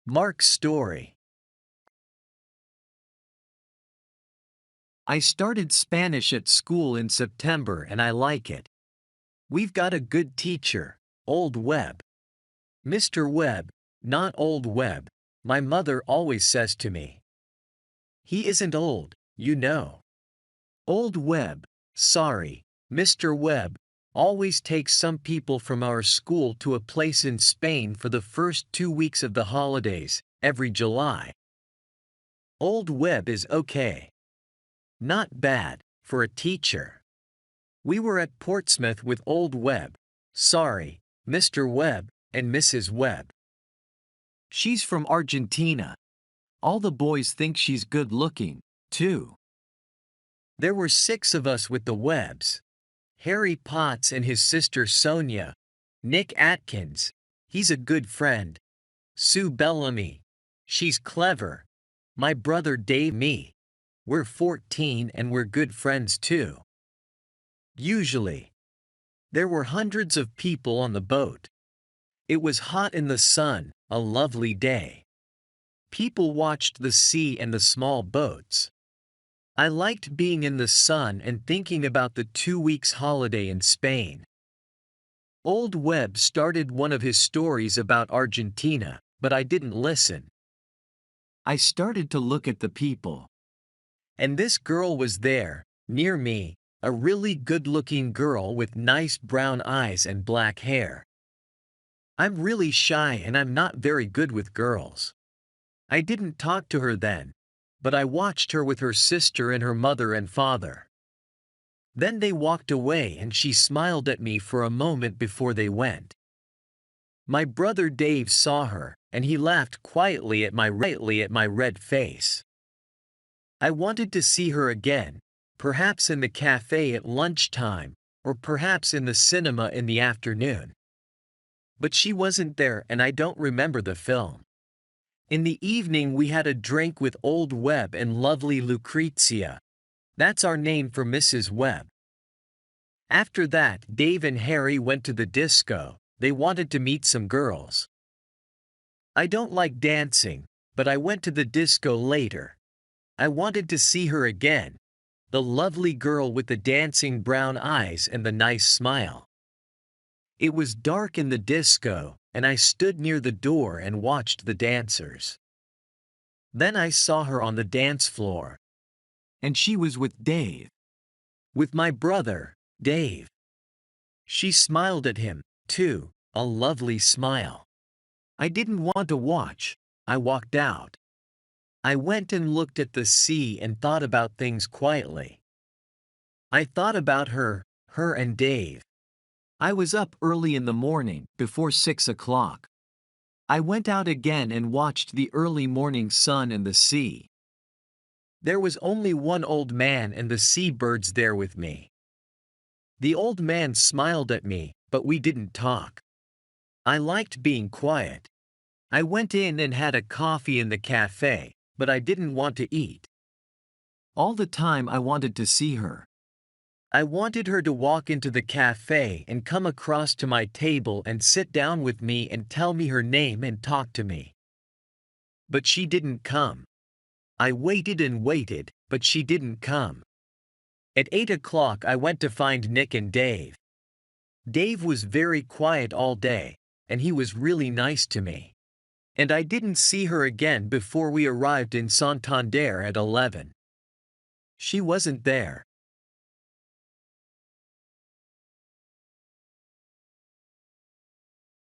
Mark's story. I started Spanish at school in September and I like it. We've got a good teacher, Old Webb. Mr. Webb, not Old Webb, my mother always says to me. He isn't old, you know. Old Webb, sorry, Mr. Webb, always takes some people from our school to a place in Spain for the first 2 weeks of the holidays, every July. Old Webb is okay. Not bad, for a teacher. We were at Portsmouth with Old Webb, sorry, Mr. Webb, and Mrs. Webb. She's from Argentina. All the boys think she's good looking, too. There were 6 of us with the Webbs. Harry Potts and his sister Sonia, Nick Atkins, he's a good friend, Sue Bellamy, she's clever, my brother Dave, me. We're 14 and we're good friends too. Usually. There were hundreds of people on the boat. It was hot in the sun, a lovely day. People watched the sea and the small boats. I liked being in the sun and thinking about the 2 weeks holiday in Spain. Old Webb started one of his stories about Argentina, but I didn't listen. I started to look at the people. And this girl was there, near me, a really good-looking girl with nice brown eyes and black hair. I'm really shy and I'm not very good with girls. I didn't talk to her then, but I watched her with her sister and her mother and father. Then they walked away and she smiled at me for a moment before they went. My brother Dave saw her, and he laughed quietly at my red face. I wanted to see her again, perhaps in the cafe at lunchtime, or perhaps in the cinema in the afternoon. But she wasn't there and I don't remember the film. In the evening we had a drink with Old Webb and lovely Lucrezia. That's our name for Mrs. Webb. After that, Dave and Harry went to the disco. They wanted to meet some girls. I don't like dancing, but I went to the disco later. I wanted to see her again. The lovely girl with the dancing brown eyes and the nice smile. It was dark in the disco, and I stood near the door and watched the dancers. Then I saw her on the dance floor. And she was with Dave. With my brother, Dave. She smiled at him, too, a lovely smile. I didn't want to watch, I walked out. I went and looked at the sea and thought about things quietly. I thought about her and Dave. I was up early in the morning, before 6 o'clock. I went out again and watched the early morning sun and the sea. There was only one old man and the seabirds there with me. The old man smiled at me, but we didn't talk. I liked being quiet. I went in and had a coffee in the cafe, but I didn't want to eat. All the time I wanted to see her. I wanted her to walk into the cafe and come across to my table and sit down with me and tell me her name and talk to me. But she didn't come. I waited and waited, but she didn't come. At 8 o'clock I went to find Nick and Dave. Dave was very quiet all day, and he was really nice to me. And I didn't see her again before we arrived in Santander at 11. She wasn't there.